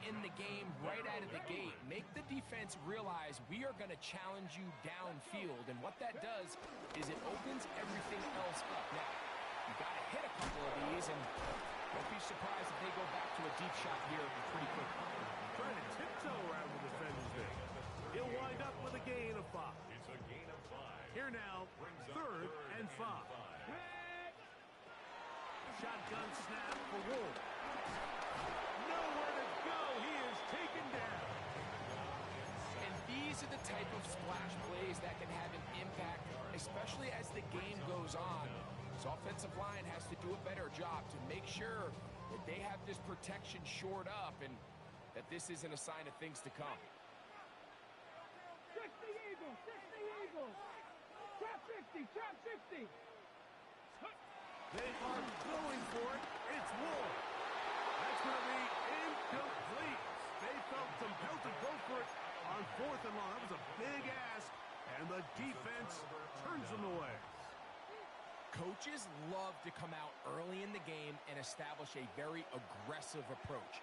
in the game right out of the gate. Make the defense realize we are going to challenge you downfield, and what that does is it opens everything else up. Now, you got to hit a couple of these, and don't be surprised if they go back to a deep shot here pretty quickly. Trying to tiptoe around the defenders there. He'll wind up with a gain of 5. It's a gain of 5. Here now, 3rd and 5. Shotgun snap for Wolf. Nowhere to go. He is taken down. And these are the type of splash plays that can have an impact, especially as the game goes on. This offensive line has to do a better job to make sure that they have this protection shored up and that this isn't a sign of things to come. 60 Eagles, 60 Eagles. Trap 60, trap 60. They are going for it. It's Wolf. That's going to be incomplete. They felt compelled to go for it on 4th and long. That was a big ask, and the defense turns them away. Coaches love to come out early in the game and establish a very aggressive approach.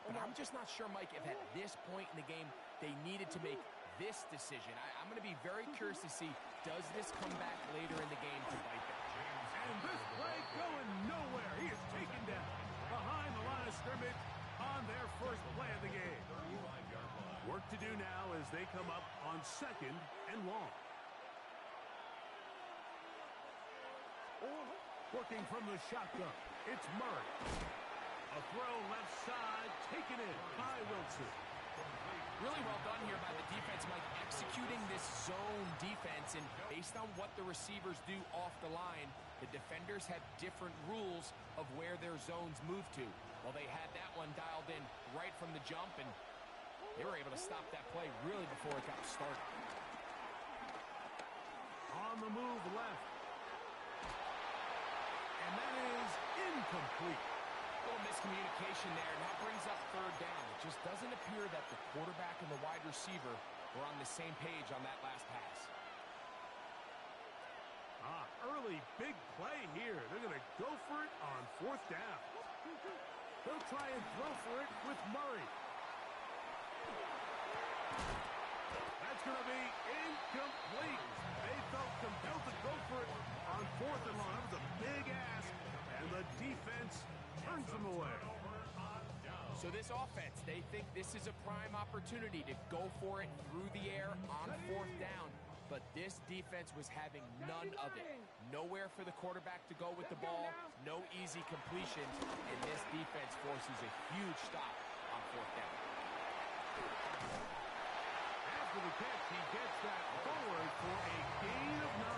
But I'm just not sure, Mike, if at this point in the game they needed to make this decision. I'm going to be very curious to see, does this come back later in the game to bite them? And this play going nowhere. He is taken down behind the line of scrimmage on their first play of the game. Work to do now as they come up on 2nd and long. Working from the shotgun, it's Murray. A throw left side, taken in by Wilson. Really well done here by the defense, Mike, executing this zone defense. And based on what the receivers do off the line, the defenders have different rules of where their zones move to. Well, they had that one dialed in right from the jump, and they were able to stop that play really before it got started. On the move left. And that is incomplete. A little miscommunication there, and that brings up 3rd down. It just doesn't appear that the quarterback and the wide receiver were on the same page on that last pass. Early big play here. They're going to go for it on 4th down. They'll try and throw for it with Murray. That's going to be incomplete. They felt compelled to go for it on 4th and long. That was a big ask, and the defense turns them away. So this offense, they think this is a prime opportunity to go for it through the air on 4th down. But this defense was having none of it. Nowhere for the quarterback to go with the ball, no easy completions, and this defense forces a huge stop on 4th down. After the catch, he gets that forward for a gain of 9.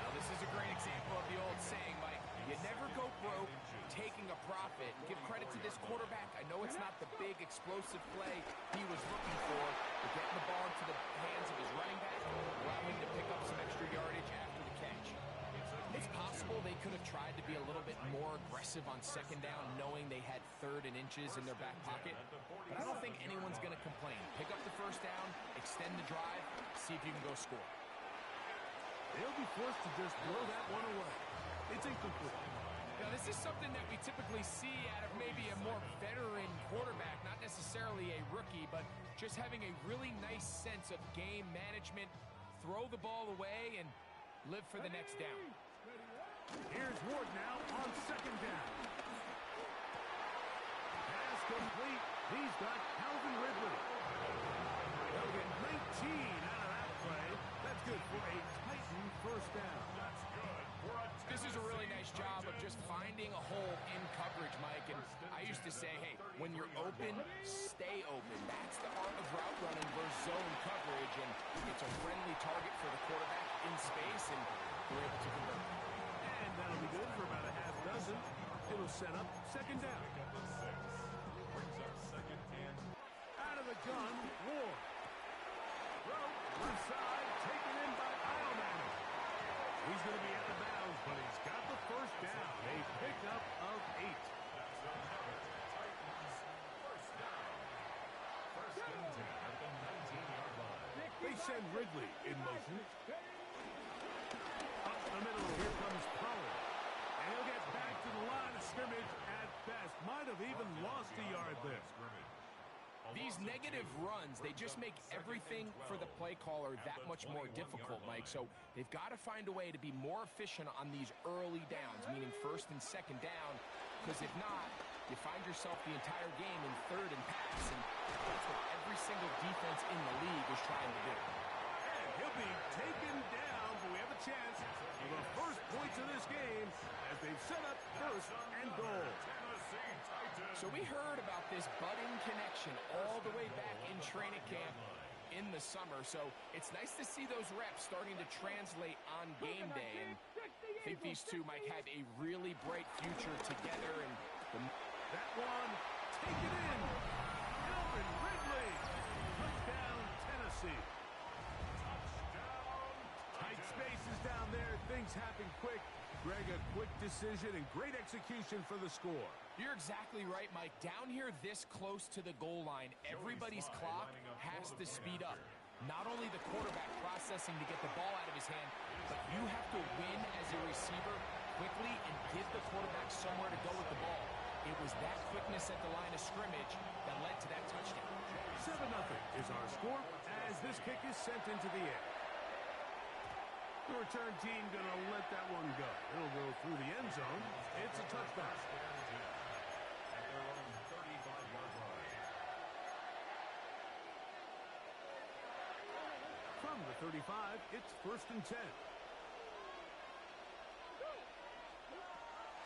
Well, this is a great example of the old saying, Mike, you never go broke taking a profit. Give credit to this quarterback. I know it's not the big explosive play he was looking for, but getting the ball into the hands of his running back, allowing him to pick up some extra yardage after the catch. It's possible they could have tried to be a little bit more aggressive on 2nd down, knowing they had 3rd and inches in their back pocket. But I don't think anyone's going to complain. Pick up the 1st down, extend the drive, see if you can go score. They'll be forced to just throw that one away. It's incomplete. Now, this is something that we typically see out of maybe a more veteran quarterback, not necessarily a rookie, but just having a really nice sense of game management, throw the ball away, and live for the next down. Here's Ward now on 2nd down. Pass complete. He's got Calvin Ridley. They'll get 19 out of that play. That's good for a Titan 1st down. That's good for a This is a really nice job of just finding a hole in coverage, Mike. And I used to say, hey, when you're open, stay open. That's the art of route running versus zone coverage. And it's a friendly target for the quarterback in space, and we're able to convert. And that'll be good for about a half dozen. It'll set up 2nd down. Brings up 2nd and Out of the gun, Ward. Throw, left side, taken in by Eilman. He's going to be at the bounds, but he's got the 1st down. A pickup of 8. that's the Titans 1st down. 1st and 10 at the 19-yard line. They send Ridley in motion. Up the middle, here comes Pollard. And he'll get back to the line of scrimmage at best. My might have even lost a yard there. These negative runs, they just make everything for the play caller that much more difficult, Mike. So they've got to find a way to be more efficient on these early downs, meaning first and second down, because if not, you find yourself the entire game in third and pass, and that's what every single defense in the league is trying to do. And he'll be taken down, but we have a chance for the first points of this game as they've set up first and goal. So we heard about this budding connection all the way back in training camp in the summer. So it's nice to see those reps starting to translate on game day. And I think these two might have a really bright future together. And that one, take it in. Calvin Ridley. Touchdown, Tennessee. Tight spaces down there. Things happen quick. Greg, a quick decision and great execution for the score. You're exactly right, Mike. Down here this close to the goal line, everybody's clock has to speed up. Not only the quarterback processing to get the ball out of his hand, but you have to win as a receiver quickly and give the quarterback somewhere to go with the ball. It was that quickness at the line of scrimmage that led to that touchdown. 7-0 is our score as this kick is sent into the air. The return team going to let that one go. It'll go through the end zone. It's a touchdown. At their own 35-yard line. From the 35, it's first and 10.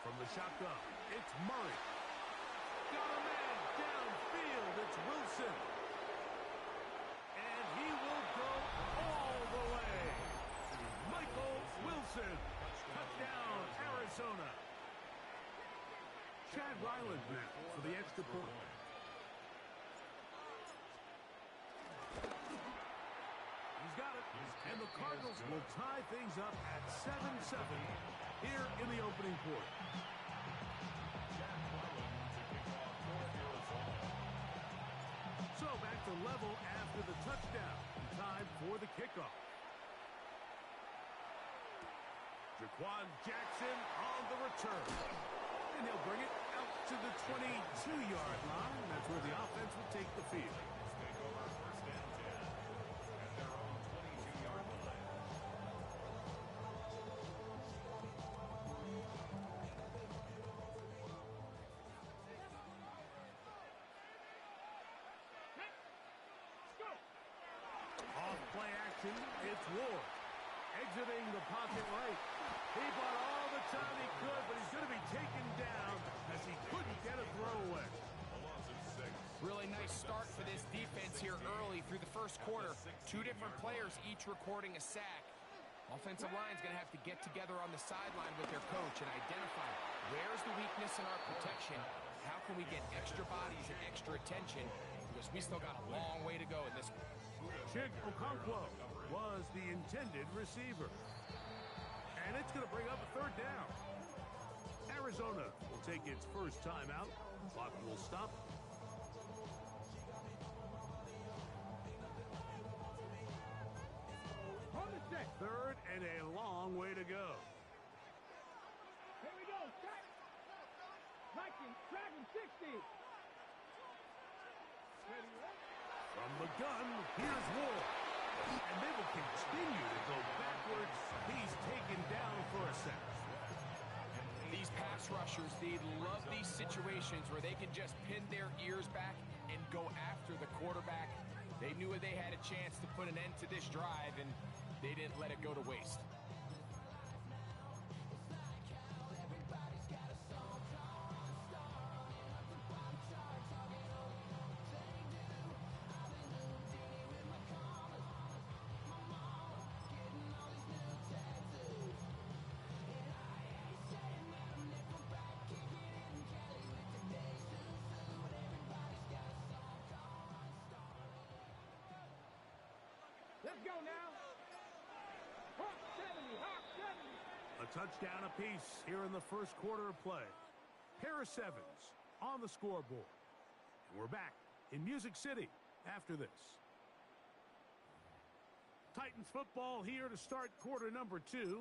From the shotgun, it's Murray. Got a man downfield. It's Wilson. And he will go all the way. Michael Wilson. Touchdown, Arizona. Chad Ryland now for the extra point. He's got it. And the Cardinals will tie things up at 7-7 here in the opening quarter. So back to level after the touchdown. Time for the kickoff. Jaquan Jackson on the return. And he'll bring it out to the 22-yard line. That's where the offense will take the field. Take over first and 10 at their own 22-yard line. Off play action, it's Ward. Exiting the pocket right. He bought all the time he could, but he's going to be taken down as he couldn't get a throwaway. A loss of 6. Really nice start for this defense here early through the first quarter. Two different players each recording a sack. Offensive line's going to have to get together on the sideline with their coach and identify where's the weakness in our protection. How can we get extra bodies and extra attention? Because we still got a long way to go in this one. Chig Okonkwo was the intended receiver. And it's going to bring up a third down. Arizona will take its first timeout. Clock will stop. On the set. Third and a long way to go. Here we go. Track. Viking. Dragon 60. From the gun, here's Ward. And they will continue to go backwards. He's taken down for a sack. These pass rushers, they love these situations where they can just pin their ears back and go after the quarterback. They knew they had a chance to put an end to this drive, and they didn't let it go to waste. Let's go now. Hawk 70. Hawk 70. A touchdown apiece here in the first quarter of play. Harris Evans on the scoreboard. And we're back in Music City after this. Titans football here to start quarter number 2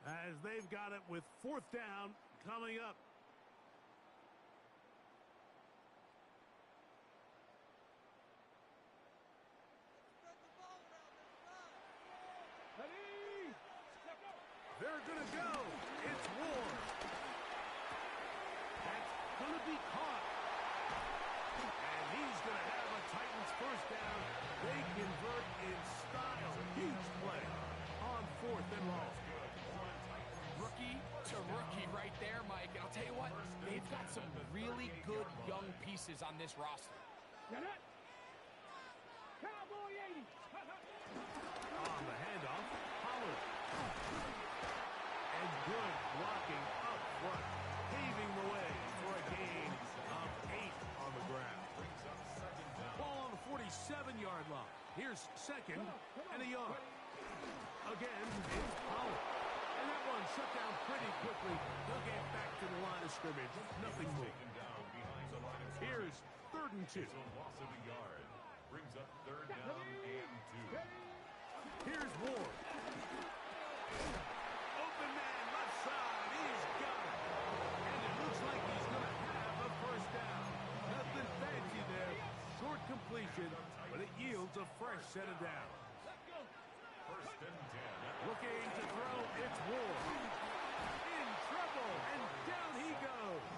as they've got it with fourth down coming up. be caught. And he's going to have a Titans first down. They convert in style. Huge play on 4th and long. Rookie to rookie right there, Mike. And I'll tell you what, they've got some really good young pieces on this roster. Get it. Cowboy 80. On the handoff, Pollard. And good blocking up front, paving the way for a gain of 8 on the ground. Ball on the 47-yard line. Here's 2nd and a yard. Again, it's Pollard. And that one shut down pretty quickly. He'll get back to the line of scrimmage. Nothing more. Here's 3rd and 2. Loss of a yard. Brings up 3rd down and 2. Here's Ward. Open man, left side. He's got it. And it looks like he's going to have a first down. Nothing fancy there. Short completion, but it yields a fresh set of downs. 1st and 10. Looking to throw, it's Ward. In trouble, and down he goes.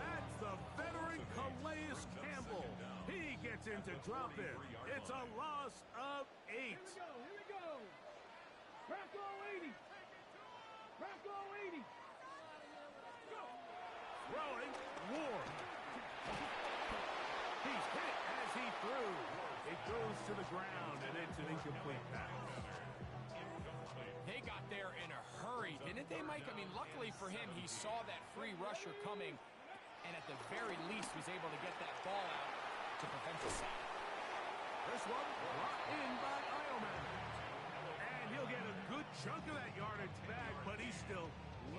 That's the veteran Calais Campbell. He gets into drop in. It's a loss of 8. Here we go. Bracco 80. Bracco 80. Go. Throwing, Ward. He's hit as he threw. It goes to the ground, and it's an incomplete pass. They got there in a hurry, didn't they, Mike? I mean, luckily for him, he saw that free rusher coming, and at the very least was able to get that ball out to prevent the sack. This one brought in by Ioman. And he'll get a good chunk of that yardage back, but he's still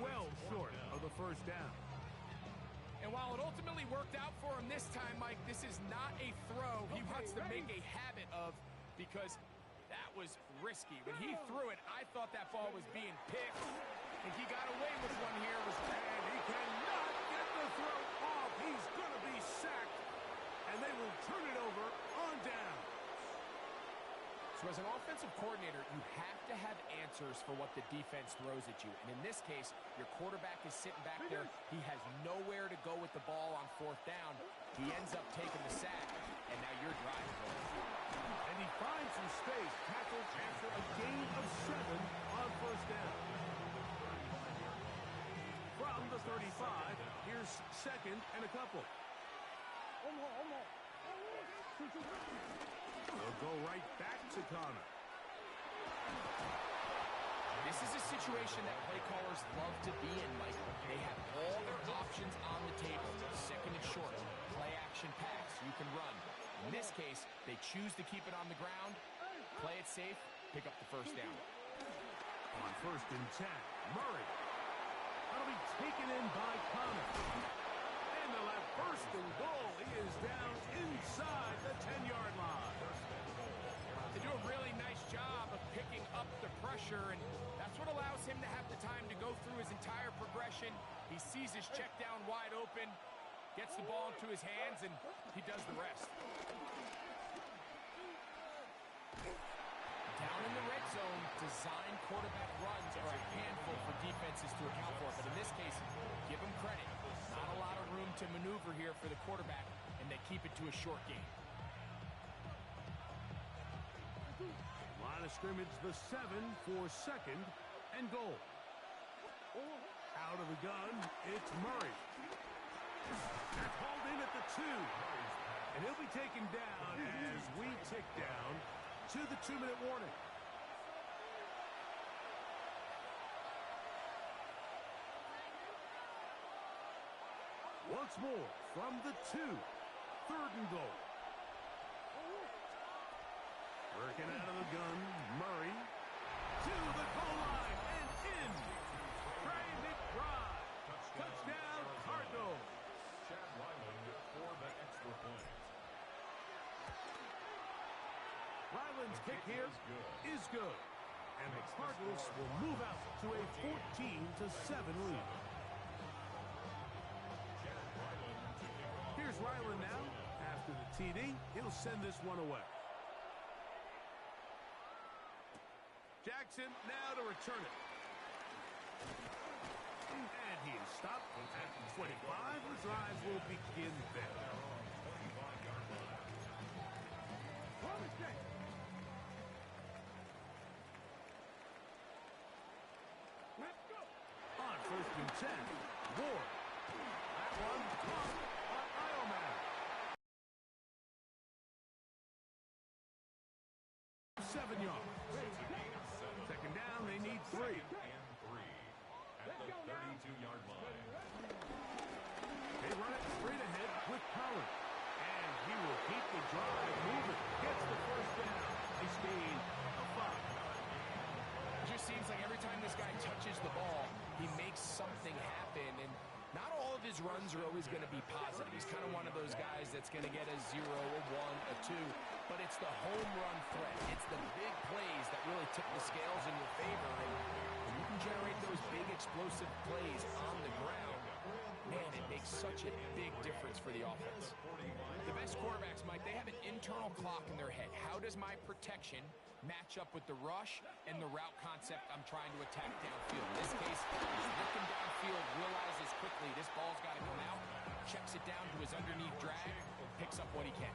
well short of the first down. And while it ultimately worked out for him this time, Mike, this is not a throw he wants to make a habit of, because that was risky. When he threw it, I thought that ball was being picked, and he got away with one here. And he cannot get the throw off. He's going to be sacked, and they will turn it over on down. So as an offensive coordinator, you have to have answers for what the defense throws at you. And in this case, your quarterback is sitting back there. He has nowhere to go with the ball on 4th down. He ends up taking the sack, and now you're driving. And he finds some space, tackled after a gain of 7 on 1st down. From the 35, here's 2nd and a couple. They'll go right back to Connor. This is a situation that play callers love to be in, Mike. They have all their options on the table. 2nd and short, play action pass, you can run. In this case, they choose to keep it on the ground, play it safe, pick up the first down. On 1st and 10, Murray. That'll be taken in by Connor. And they'll have 1st and goal. He is down inside the 10-yard line. They do a really nice job of picking up the pressure, and that's what allows him to have the time to go through his entire progression. He sees his check down wide open, gets the ball into his hands, and he does the rest. Down in the red zone, design quarterback runs are a handful for defenses to account for, but in this case, give him credit. Not a lot of room to maneuver here for the quarterback, and they keep it to a short game. Line of scrimmage, the 7 for 2nd and goal. Out of the gun, it's Murray. That's hauled in at the 2. And he'll be taken down as we tick down to the 2-minute warning. Once more from the 2. 3rd and goal. Working out of the gun, Murray to the goal line and in. Dragged it dry. Touchdown, Cardinals. Chad Ryland for the extra point. Ryland's kick here is good. And the Cardinals will move out to a 14-7 lead. Here's Ryland now. After the TD, he'll send this one away. Jackson now to return it. And he is stop at 25. The drive will begin there. Let's go. On 1st and 10, Ward. That one caught on Ioman. 7 yards. Second down, they need 3. And 3 at the 32-yard line. They run it straight ahead with Pollard. And he will keep the drive moving. Gets the first down. Nice gain of 5. It just seems like every time this guy touches the ball, he makes something happen. And not all of his runs are always going to be positive. He's kind of one of those guys that's going to get a 0, a 1, a 2. But it's the home run threat. It's the big plays that really tip the scales in your favor. And when you can generate those big explosive plays on the ground, man, it makes such a big difference for the offense. The best quarterbacks, Mike, they have an internal clock in their head. How does my protection match up with the rush and the route concept I'm trying to attack downfield? In this case, he's looking downfield, realizes quickly this ball's got to come out, checks it down to his underneath drag, picks up what he can.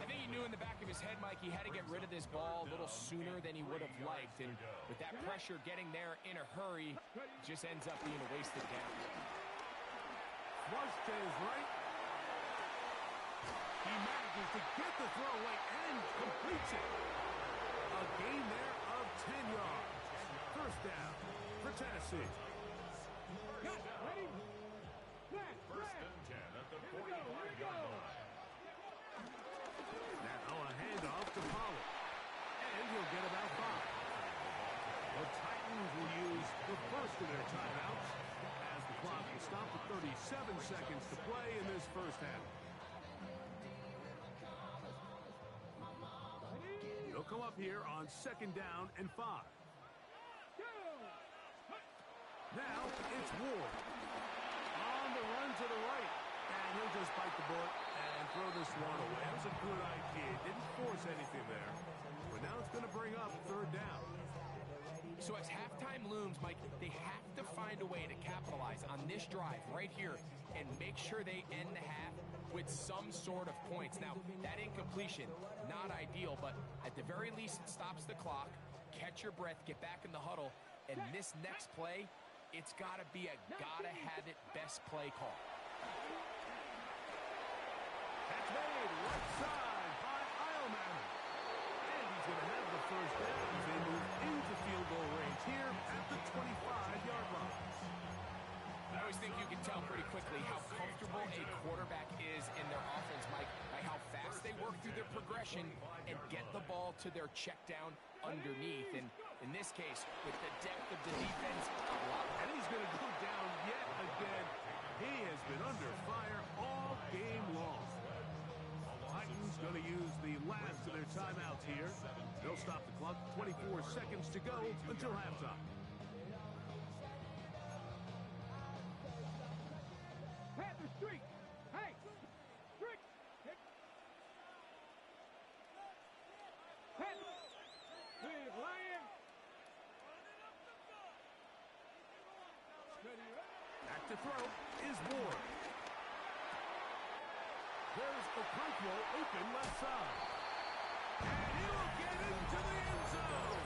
I think he knew in the back of his head, Mike, he had to get rid of this ball a little sooner than he would have liked. And with that pressure getting there in a hurry, it just ends up being a wasted down. Flush to his right. He manages to get the throw away and completes it. A gain there of 10 yards. First down for Tennessee. Ready? Flat, First and 10 at the 45-yard line. Now a handoff to Pollard. And he'll get about 5. The Titans will use the first of their timeouts as the clock will stop at 37 seconds to play in this first half. They'll come up here on 2nd down and 5. Now it's Ward. On the run to the right. And he'll just bite the bullet and throw this one away. That was a good idea. Didn't force anything there. But now it's going to bring up 3rd down. So as halftime looms, Mike, they have to find a way to capitalize on this drive right here and make sure they end the half with some sort of points. Now, that incompletion, not ideal, but at the very least, it stops the clock. Catch your breath, get back in the huddle, and this next play, it's got to be a gotta-have-it best play call. That's made left side by Ioman. And he's going to have the first down as they move into field goal range here at the 25-yard line. I always think you can tell pretty quickly how comfortable a quarterback is in their offense, Mike, by how fast they work through their progression and get the ball to their check down underneath. And in this case, with the depth of the defense, And he's going to go down yet again. He has been under fire all game long. Titans going to use the last of their timeouts here. They'll stop the clock. 24 seconds to go until halftime. Panther streak. Hey, streak. Panther. Big Lion. Back to throw is Ward. There's Okonkwo open left side. And he'll get into the end zone.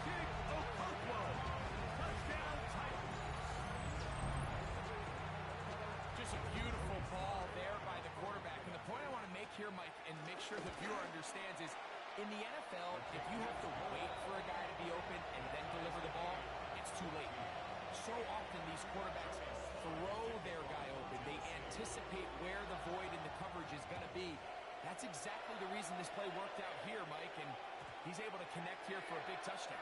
Big Okonkwo. Touchdown Titans. just a beautiful ball there by the quarterback. And the point I want to make here, Mike, and make sure the viewer understands is, in the NFL, if you have to wait for a guy to be open and then deliver the ball, it's too late. So often these quarterbacks throw their guy open. They anticipate where the void in the coverage is going to be. That's exactly the reason this play worked out here, Mike, and he's able to connect here for a big touchdown.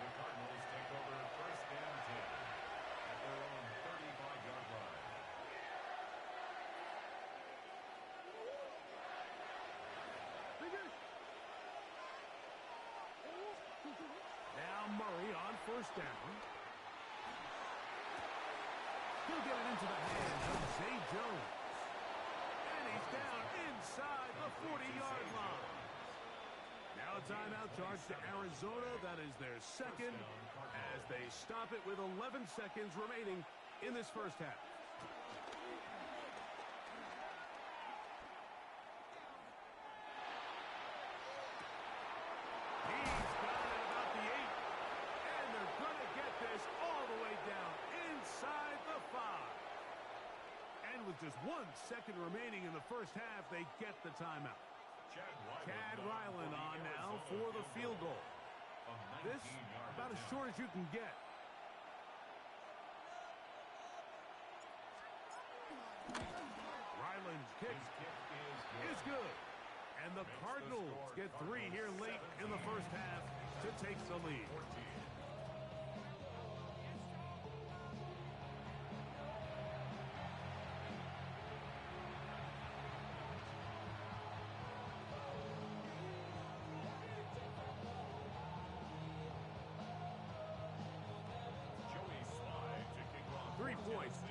The Cardinals take over first and 10 at their own 35-yard line. Now Murray on first down. He'll get it into the hands of Zay Jones. And he's down inside the 40-yard line. Now a timeout charge to Arizona. That is their second as they stop it with 11 seconds remaining in this first half. He's got it about the 8. And they're going to get this all the way down inside the 5. And with just 1 second remaining in the first half, they get the timeout. Chad Ryland on now for the field goal. This about as short as you can get. Ryland's kick is good. And the Cardinals get 3 here late in the first half to take the lead.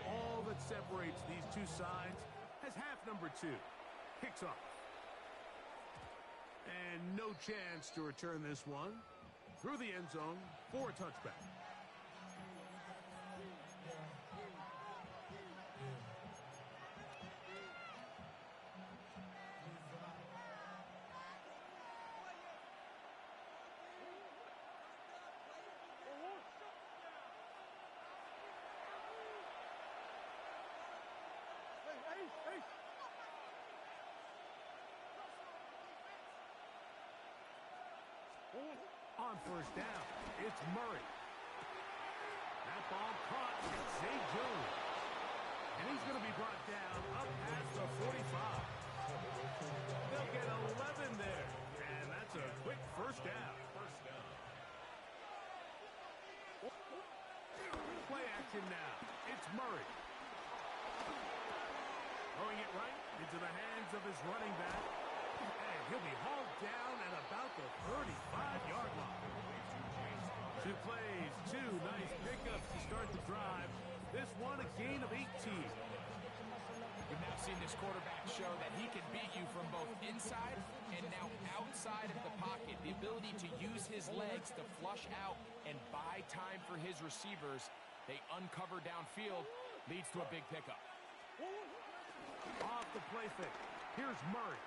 All that separates these two sides as half number 2 kicks off. And no chance to return this one through the end zone for a touchback. On first down, it's Murray. That ball caught by Zay Jones. And he's going to be brought down up past the 45. They'll get 11 there. And that's a quick first down. Play action now. It's Murray. Throwing it right into the hands of his running back. And he'll be hauled down at about the 35-yard line. 2 plays, 2 nice pickups to start the drive. This one a gain of 18. We've now seen this quarterback show that he can beat you from both inside and now outside of the pocket. The ability to use his legs to flush out and buy time for his receivers. They uncover downfield, leads to a big pickup. Off the play fake. Here's Murray.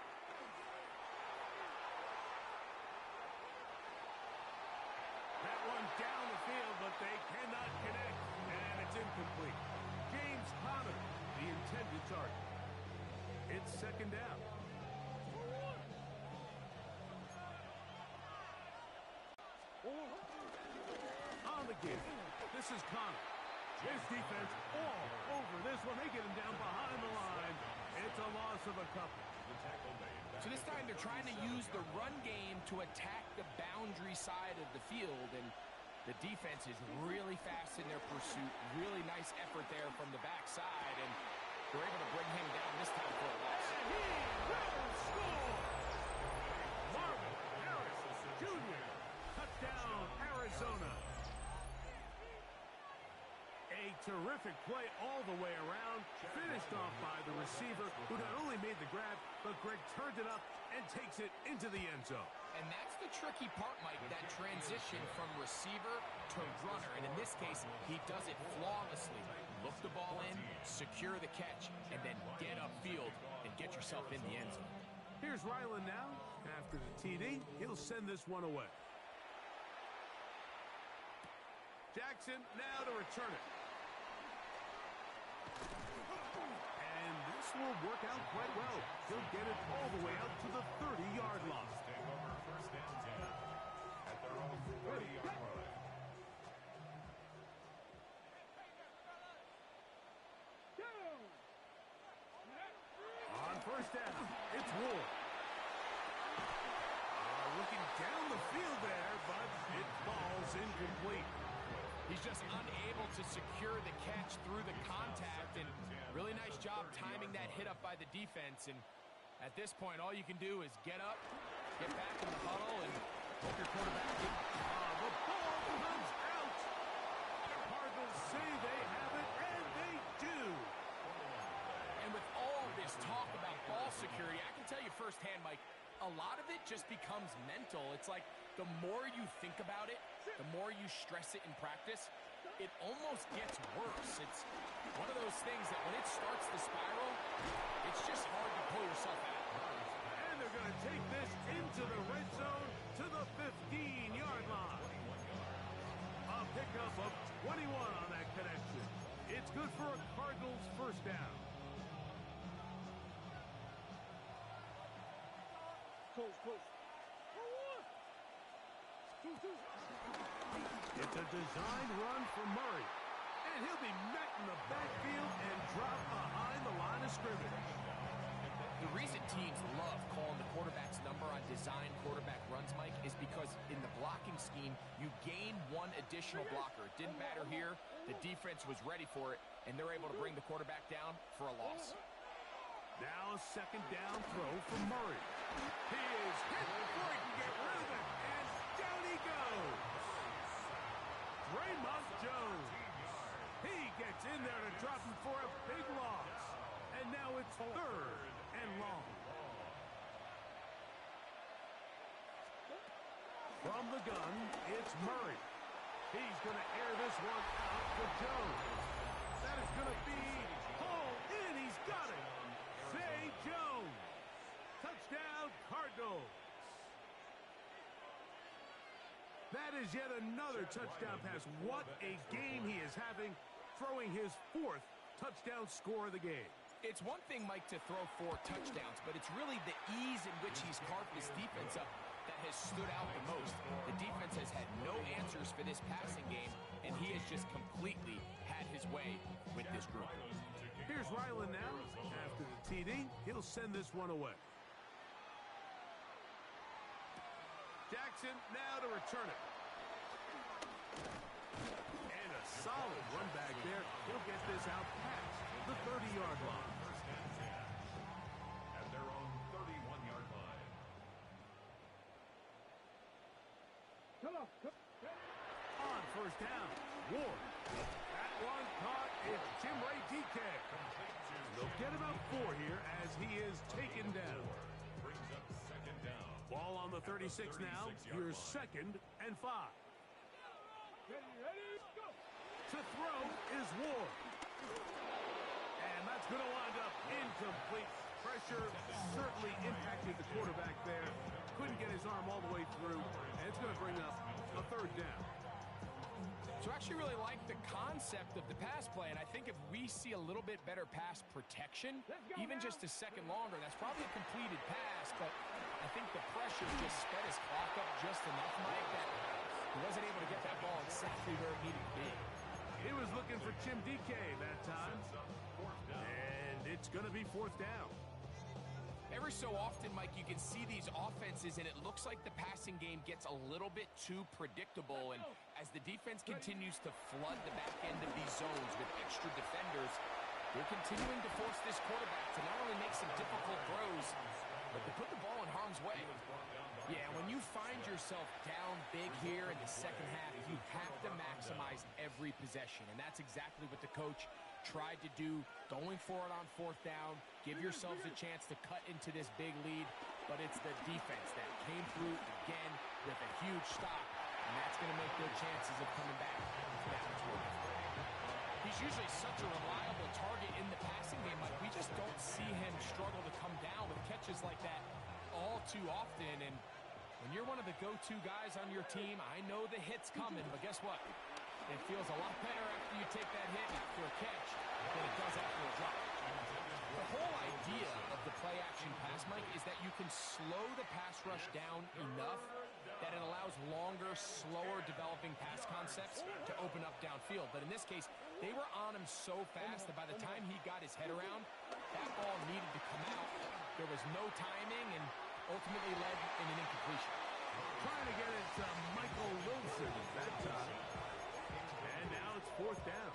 That one down the field, but they cannot connect, and it's incomplete. James Conner, the intended target. It's second down. On the game, this is Conner. His defense all over this one. They get him down behind the line. It's a loss of a couple. So this time they're trying to use the run game to attack the boundary side of the field, and the defense is really fast in their pursuit. Really nice effort there from the backside, and they're able to bring him down this time for a loss. And he will score! Marvin Harris Jr. Touchdown, Arizona. A terrific play all the way around, finished off by the receiver, who not only made the grab, but Greg turned it up and takes it into the end zone. And that's the tricky part, Mike, that transition from receiver to runner. And in this case, he does it flawlessly. Look the ball in, secure the catch, and then get upfield and get yourself in the end zone. Here's Ryland now. After the TD, he'll send this one away. Jackson now to return it. And this will work out quite well. He'll get it all the way out to the 30-yard line. Take over first and 10 at their own 30-yard line. On first down, it's Ward. Looking down the field there, but it falls incomplete. He's just unable to secure the catch through the contact, and really nice job timing that hit up by the defense. And at this point, all you can do is get up, get back in the huddle, and hope your quarterback can. The ball comes out. The Cardinals say they have it, and they do. And with all this talk about ball security, I can tell you firsthand, Mike, a lot of it just becomes mental. It's like the more you think about it, the more you stress it in practice, It almost gets worse. It's one of those things that when it starts to spiral, it's just hard to pull yourself out. And they're going to take this into the red zone to the 15-yard line. A pickup of 21 on that connection. It's good for a Cardinals first down. It's a designed run for Murray. And he'll be met in the backfield and dropped behind the line of scrimmage. The reason teams love calling the quarterback's number on design quarterback runs, Mike, is because in the blocking scheme, you gain one additional blocker. It didn't matter here. The defense was ready for it, and they're able to bring the quarterback down for a loss. Now a second down throw for Murray. He is hit before he can get rid of it, and down he goes. Draymond Jones. He gets in there to drop him for a big loss. And now it's third and long. From the gun, it's Murray. He's going to air this one out for Jones. That is going to be hauled in. He's got it. Zay Jones. Touchdown, Cardinals. That is yet another touchdown pass. What a game he is having, throwing his fourth touchdown score of the game. It's one thing, Mike, to throw 4 touchdowns, but it's really the ease in which he's carved his defense up that has stood out the most. The defense has had no answers for this passing game, and he has just completely had his way with this group. Here's Ryland now. After the TD, he'll send this one away. Jackson now to return it. And a solid run back there. He'll get this out past the 30-yard line. At their own 31-yard line. Come on. On first down, Ward. That one caught. It's Chimere Dike. They'll get about 4 here as he is taken down. Brings up second down. Ball on the 36 now. Your second and 5. Ready, go. To throw is Ward. And that's going to wind up incomplete. Pressure certainly impacted the quarterback there. Couldn't get his arm all the way through. And it's going to bring up a third down. So I actually really like the concept of the pass play, and I think if we see a little bit better pass protection, even just a second longer, that's probably a completed pass, but I think the pressure just sped his clock up just enough, Mike, that he wasn't able to get that ball exactly where it needed to be. He was looking for Chim Dike that time. And it's going to be 4th down. Every so often, Mike, you can see these offenses, and it looks like the passing game gets a little bit too predictable. And as the defense continues to flood the back end of these zones with extra defenders, they're continuing to force this quarterback to not only make some difficult throws, but to put the ball in harm's way. Yeah, when you find yourself down big here in the second half, you have to maximize every possession. And that's exactly what the coach tried to do, going for it on 4th down, give yourselves a chance to cut into this big lead, but it's the defense that came through again with a huge stop, and that's going to make their chances of coming back that much more difficult. He's usually such a reliable target in the passing game, Mike. We just don't see him struggle to come down with catches like that all too often, and when you're one of the go-to guys on your team, I know the hit's coming, but guess what? It feels a lot better after you take that hit after a catch than it does after a drop. The whole idea of the play-action pass, Mike, is that you can slow the pass rush down enough that it allows longer, slower developing pass concepts to open up downfield. But in this case, they were on him so fast that by the time he got his head around, that ball needed to come out. There was no timing and ultimately led in an incompletion. Trying to get it to Michael Wilson that time. And now it's 4th down.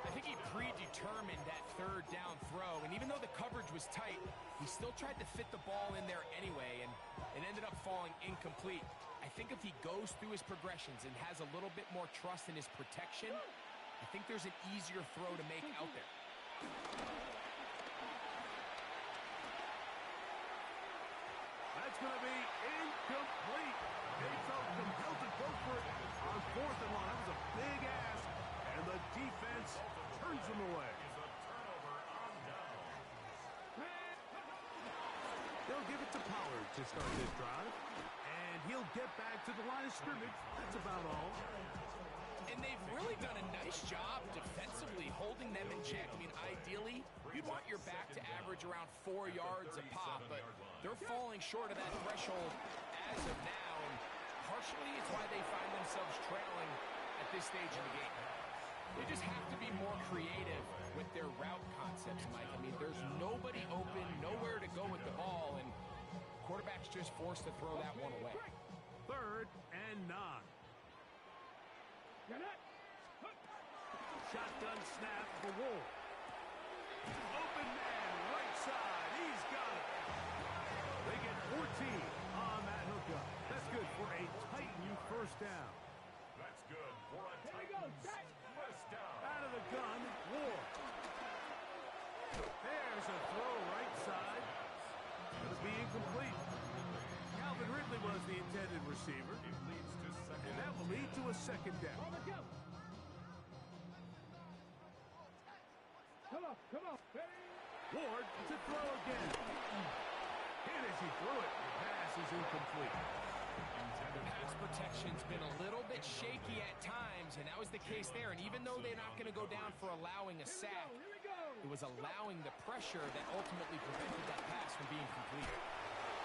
I think he predetermined that 3rd down throw, and even though the coverage was tight, he still tried to fit the ball in there anyway, and it ended up falling incomplete. I think if he goes through his progressions and has a little bit more trust in his protection, I think there's an easier throw to make out there. That's going to be incomplete. They felt compelled to go for it on 4th and long. That was a big ask They'll give it to Pollard to start this drive. And he'll get back to the line of scrimmage. That's about all. And they've really done a nice job defensively holding them in check. I mean, ideally, you'd want your back to average around 4 yards a pop, but they're falling short of that threshold as of now. And partially, it's why they find themselves trailing at this stage in the game. They just have to be more creative with their route concepts, Mike. I mean, there's nobody open, nowhere to go with the ball, and quarterback's just forced to throw that one away. 3rd and 9. Shotgun snap for Wolf. Open man, right side. He's got it. They get 14 on that hookup. That's good for a Titan first down. That's good for a Titans first down. Out of the gun, Ward. There's a throw right side. It'll be incomplete. Calvin Ridley was the intended receiver. It leads to second. And that will lead to a second down. Come on. Ward to throw again. And as he threw it, the pass is incomplete. Pass protection's been a little bit shaky at times, and that was the case there. And even though they're not going to go down for allowing a sack, it was allowing the pressure that ultimately prevented that pass from being complete.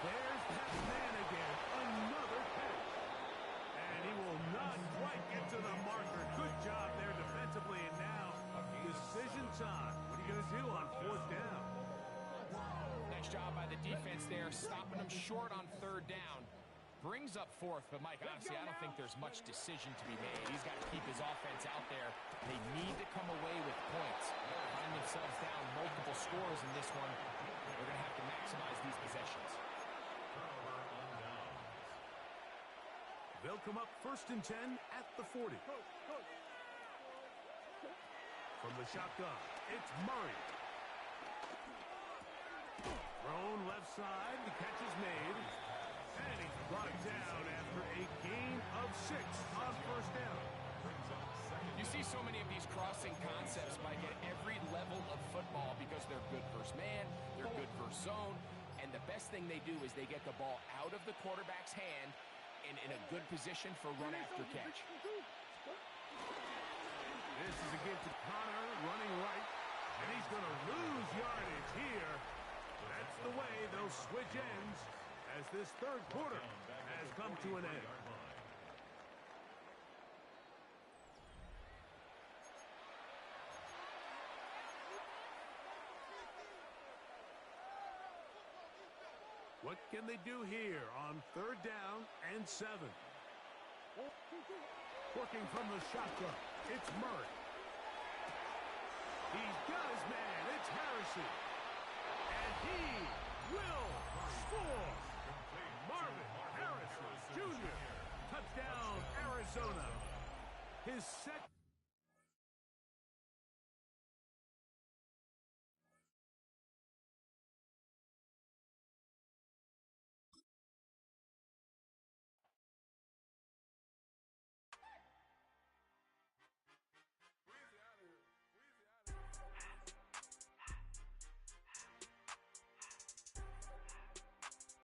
There's that man again. Another catch. And he will not quite get to the marker. Good job there defensively. And now, decision time. What are you going to do on 4th down? Nice job by the defense there, stopping them short on 3rd down. Brings up 4th, but Mike, honestly, I don't think there's much decision to be made. He's got to keep his offense out there. They need to come away with points. They'll find themselves down multiple scores in this one. They're going to have to maximize these possessions. They'll come up 1st and 10 at the 40. From the shotgun, it's Murray. Thrown left side, the catch is made. And he's brought down after a gain of 6 on 1st down. You see so many of these crossing concepts, Mike, at every level of football because they're good versus man, they're good versus zone, and the best thing they do is they get the ball out of the quarterback's hand and in a good position for run after catch. This is a give to Connor, running right, and he's going to lose yardage here. That's the way they'll switch ends as this 3rd quarter has come to an end. What can they do here on 3rd down and 7? Working from the shotgun, it's Murray. He's got his man, it's Harrison. And he will score. Marvin Harrison Jr. Touchdown, Arizona. His second.